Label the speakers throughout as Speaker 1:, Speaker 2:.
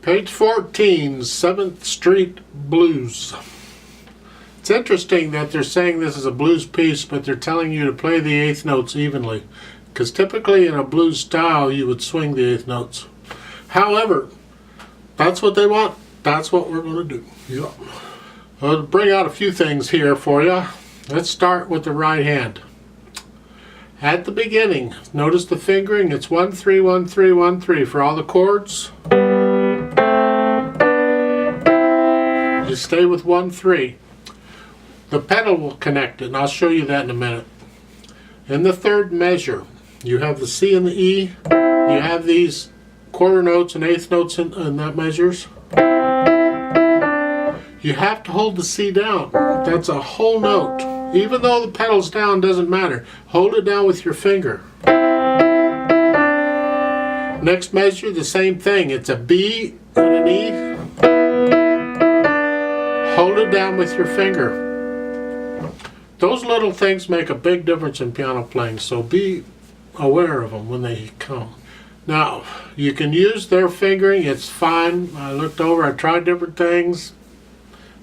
Speaker 1: Page 14, 7th Street Blues. It's interesting that they're saying this is a blues piece, but they're telling you to play the eighth notes evenly. Because typically in a blues style, you would swing the eighth notes. However, that's what they want. That's what we're going to do. Yep. I'll bring out a few things here for you. Let's start with the right hand. At the beginning, notice the fingering. It's 1, 3, 1, 3, 1, 3 for all the chords. You stay with 1, 3. The pedal will connect it, and I'll show you that in a minute. In the third measure, you have the C and the E. You have these quarter notes and eighth notes in that measures. You have to hold the C down. That's a whole note. Even though the pedal's down, doesn't matter. Hold it down with your finger. Next measure, the same thing. It's a B and an E. Hold it down with your finger. Those little things make a big difference in piano playing, so be aware of them when they come. Now, you can use their fingering. It's fine. I looked over, I tried different things.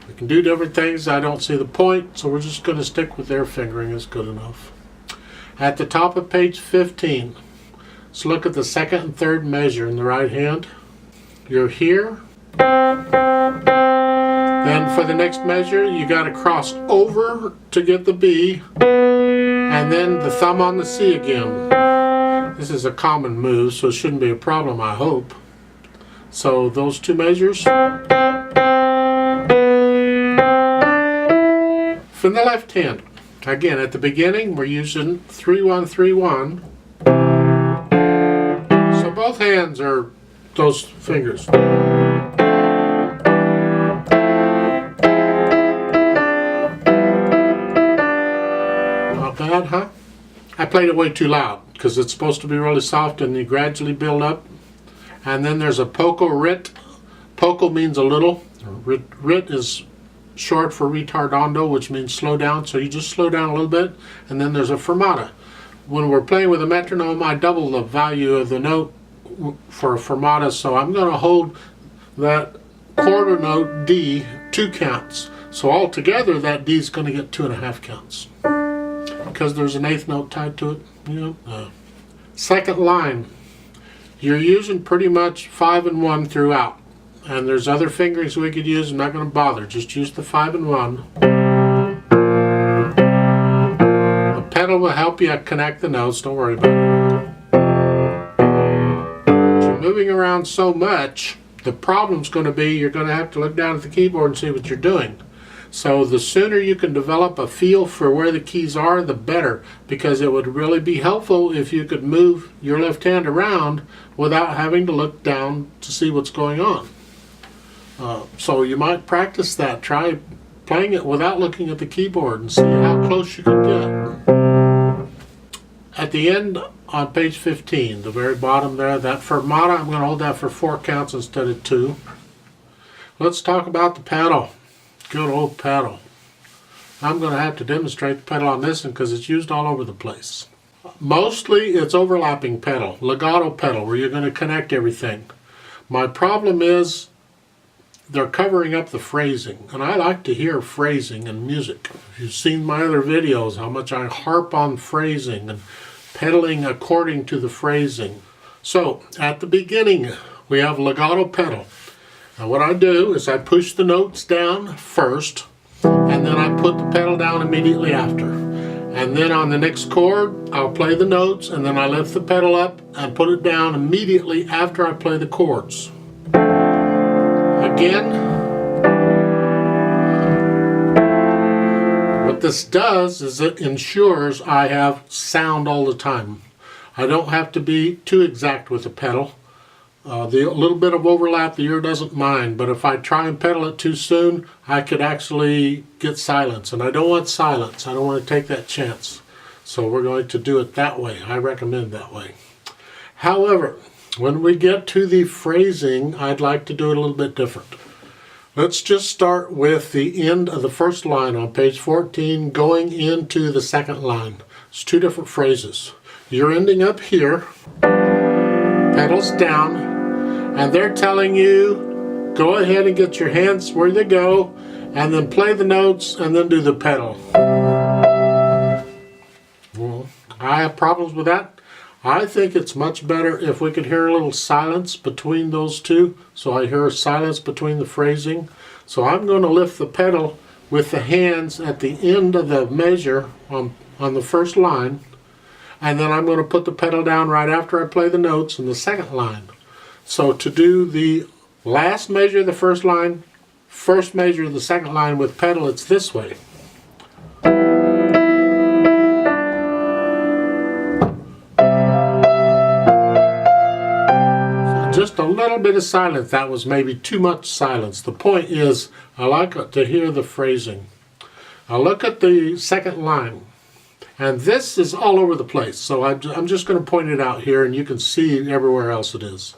Speaker 1: We can do different things. I don't see the point, so we're just going to stick with their fingering. It's good enough. At the top of page 15, let's look at the second and third measure in the right hand. You're here. Then for the next measure, you got to cross over to get the B, and then the thumb on the C again. This is a common move, so it shouldn't be a problem, I hope. So those two measures. From the left hand, again at the beginning we're using 3, 1, 3, 1. So both hands are those fingers. Not bad, huh? I played it way too loud because it's supposed to be really soft and you gradually build up. And then there's a poco rit. Poco means a little. Rit is short for ritardando, which means slow down, so you just slow down a little bit. And then there's a fermata. When we're playing with a metronome, I double the value of the note for a fermata, so I'm going to hold that quarter note D 2 counts. So altogether that D is going to get 2.5 counts because there's an eighth note tied to it. Second line, you're using pretty much 5 and 1 throughout. And there's other fingerings we could use. I'm not going to bother. Just use the 5 and 1. The pedal will help you connect the notes. Don't worry about it. You're moving around so much, the problem's going to be you're going to have to look down at the keyboard and see what you're doing. So the sooner you can develop a feel for where the keys are, the better. Because it would really be helpful if you could move your left hand around without having to look down to see what's going on. So you might practice that. Try playing it without looking at the keyboard and see how close you can get. At the end on page 15, the very bottom there, that fermata, I'm going to hold that for 4 counts instead of 2. Let's talk about the pedal. Good old pedal. I'm going to have to demonstrate the pedal on this one because it's used all over the place. Mostly it's overlapping pedal, legato pedal, where you're going to connect everything. My problem is they're covering up the phrasing, and I like to hear phrasing in music. If you've seen my other videos, how much I harp on phrasing and pedaling according to the phrasing. So, at the beginning, we have legato pedal. Now what I do is I push the notes down first, and then I put the pedal down immediately after. And then on the next chord, I'll play the notes, and then I lift the pedal up and put it down immediately after I play the chords. Again, what this does is it ensures I have sound all the time. I don't have to be too exact with the pedal. The little bit of overlap the ear doesn't mind, but if I try and pedal it too soon, I could actually get silence, and I don't want silence. I don't want to take that chance. So we're going to do it that way. I recommend that way. However, when we get to the phrasing, I'd like to do it a little bit different. Let's just start with the end of the first line on page 14 going into the second line. It's 2 different phrases. You're ending up here, pedals down, and they're telling you go ahead and get your hands where they go, and then play the notes, and then do the pedal. Well, I have problems with that. I think it's much better if we could hear a little silence between those two. So I hear a silence between the phrasing. So I'm going to lift the pedal with the hands at the end of the measure on the first line. And then I'm going to put the pedal down right after I play the notes in the second line. So to do the last measure of the first line, first measure of the second line with pedal, it's this way. Just a little bit of silence. That was maybe too much silence. The point is, I like to hear the phrasing. Now look at the second line. And this is all over the place. So I'm just going to point it out here, and you can see everywhere else it is.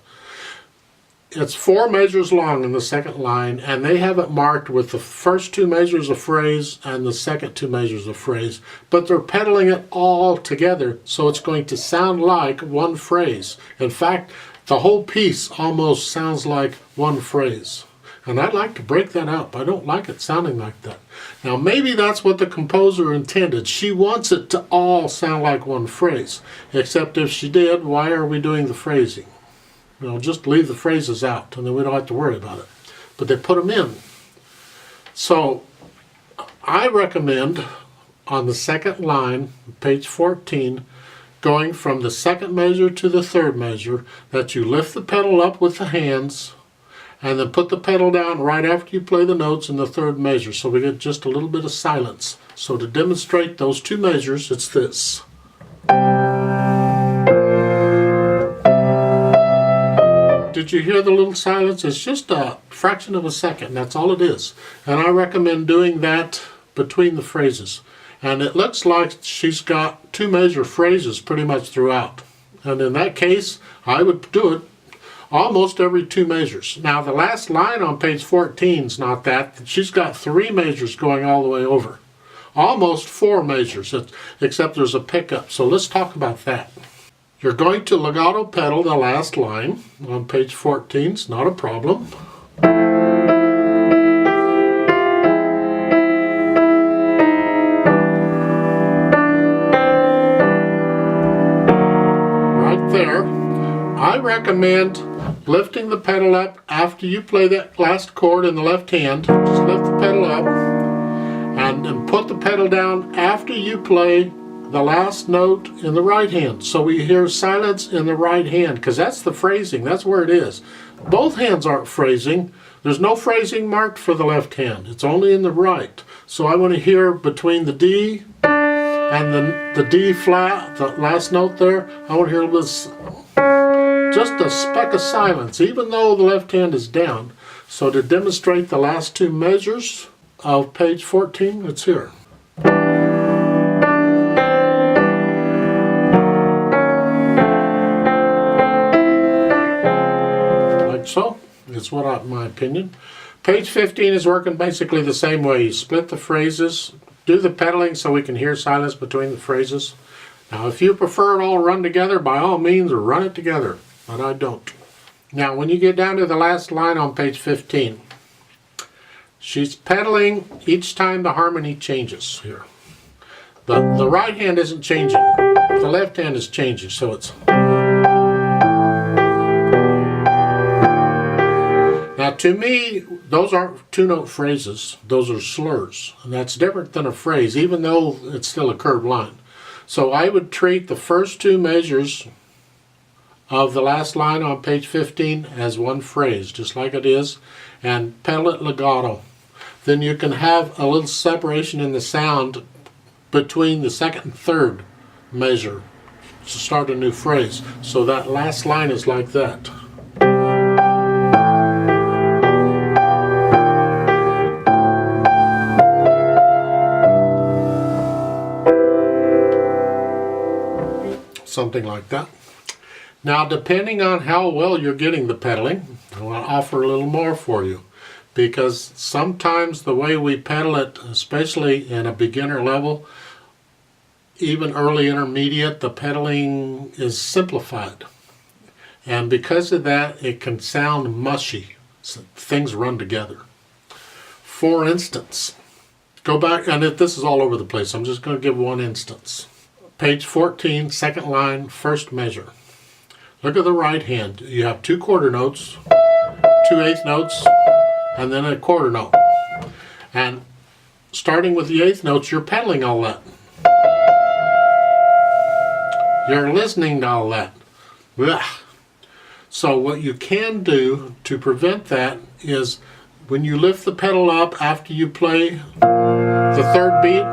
Speaker 1: It's 4 measures long in the second line, and they have it marked with the first 2 measures of phrase and the second 2 measures of phrase. But they're pedaling it all together, so it's going to sound like one phrase. In fact, the whole piece almost sounds like one phrase. And I'd like to break that up. I don't like it sounding like that. Now maybe that's what the composer intended. She wants it to all sound like one phrase. Except if she did, why are we doing the phrasing? You know, just leave the phrases out and then we don't have to worry about it. But they put them in. So I recommend on the second line, page 14, going from the second measure to the third measure, that you lift the pedal up with the hands and then put the pedal down right after you play the notes in the third measure, so we get just a little bit of silence. So to demonstrate those 2 measures, it's this. Did you hear the little silence? It's just a fraction of a second, that's all it is. And I recommend doing that between the phrases. And it looks like she's got 2 measure phrases pretty much throughout. And in that case, I would do it almost every 2 measures. Now the last line on page 14 is not that. She's got 3 measures going all the way over. Almost 4 measures, except there's a pickup. So let's talk about that. You're going to legato pedal the last line on page 14. It's not a problem. There, I recommend lifting the pedal up after you play that last chord in the left hand. Just lift the pedal up and put the pedal down after you play the last note in the right hand. So we hear silence in the right hand, because that's the phrasing, that's where it is. Both hands aren't phrasing. There's no phrasing marked for the left hand. It's only in the right. So I want to hear between the D and the D flat, the last note there, I want to hear a little bit, just a speck of silence, even though the left hand is down. So to demonstrate the last 2 measures of page 14, it's here. Like so. It's my opinion. Page 15 is working basically the same way. You split the phrases, do the pedaling so we can hear silence between the phrases. Now if you prefer it all run together, by all means run it together, but I don't. Now when you get down to the last line on page 15, she's pedaling each time the harmony changes here. The right hand isn't changing, the left hand is changing, so it's... Now to me, those aren't 2-note phrases, those are slurs. And that's different than a phrase, even though it's still a curved line. So I would treat the first 2 measures of the last line on page 15 as one phrase, just like it is, and pedal it legato. Then you can have a little separation in the sound between the second and third measure to start a new phrase. So that last line is like that. Something like that. Now depending on how well you're getting the pedaling, I want to offer a little more for you, because sometimes the way we pedal it, especially in a beginner level, even early intermediate, the pedaling is simplified, and because of that it can sound mushy. So things run together. For instance, go back, and this is all over the place. I'm just going to give one instance. Page 14, second line, first measure. Look at the right hand. You have 2 quarter notes, 2 eighth notes, and then a quarter note. And starting with the eighth notes, you're pedaling all that. You're listening to all that. Ugh. So what you can do to prevent that is when you lift the pedal up after you play the third beat,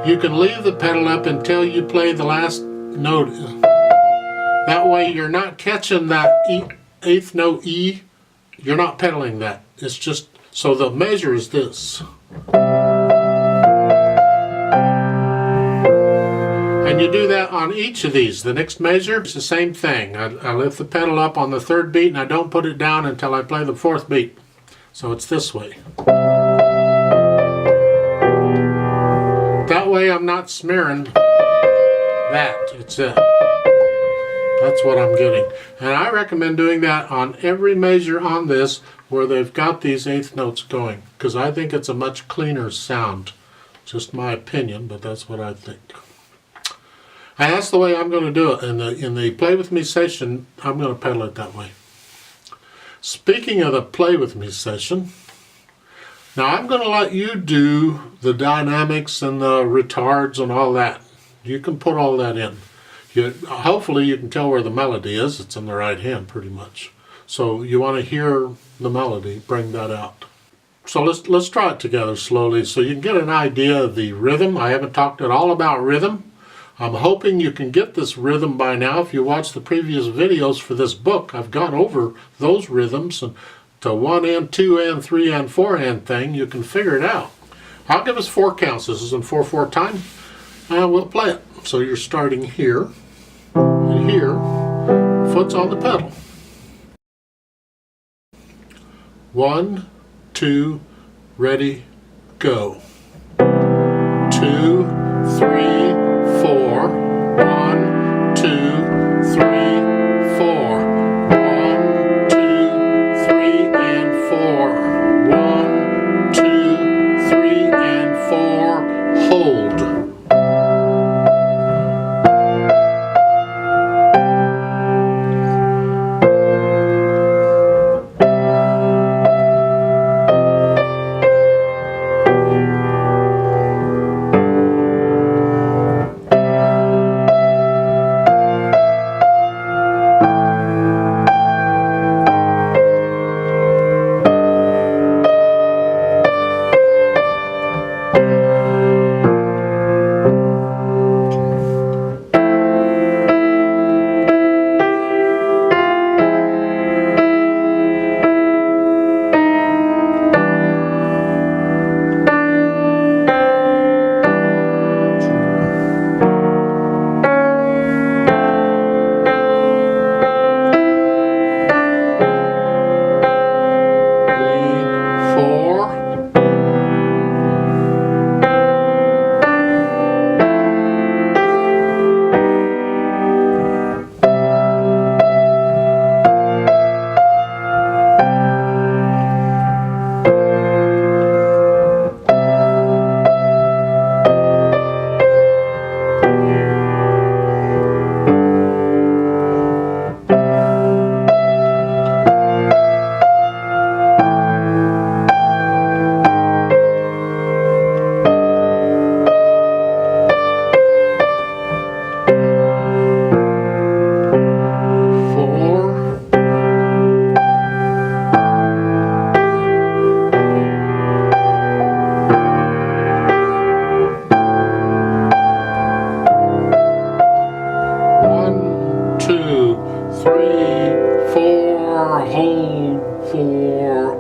Speaker 1: you can leave the pedal up until you play the last note. That way you're not catching that eighth note E. You're not pedaling that. It's just, so the measure is this. And you do that on each of these. The next measure is the same thing. I lift the pedal up on the third beat and I don't put it down until I play the fourth beat. So it's this way. That way I'm not smearing that. It's it. That's what I'm getting. And I recommend doing that on every measure on this where they've got these eighth notes going, because I think it's a much cleaner sound. Just my opinion, but that's what I think. And that's the way I'm going to do it. In the Play With Me session, I'm going to pedal it that way. Speaking of the Play With Me session, now I'm going to let you do the dynamics and the retards and all that. You can put all that in. Hopefully you can tell where the melody is. It's in the right hand pretty much. So you want to hear the melody, bring that out. So let's try it together slowly so you can get an idea of the rhythm. I haven't talked at all about rhythm. I'm hoping you can get this rhythm by now. If you watch the previous videos for this book, I've gone over those rhythms, and to 1 and 2 and 3 and 4 and thing, you can figure it out. I'll give us 4 counts. This is in 4/4 time, and we'll play it. So you're starting here, and here, foot's on the pedal. 1, 2, ready, go. 2, 3, 4. 1, 2, 3, 4. 1, 2, 3, and 4. 1, 2, 3, and 4. Hold. Hold 4,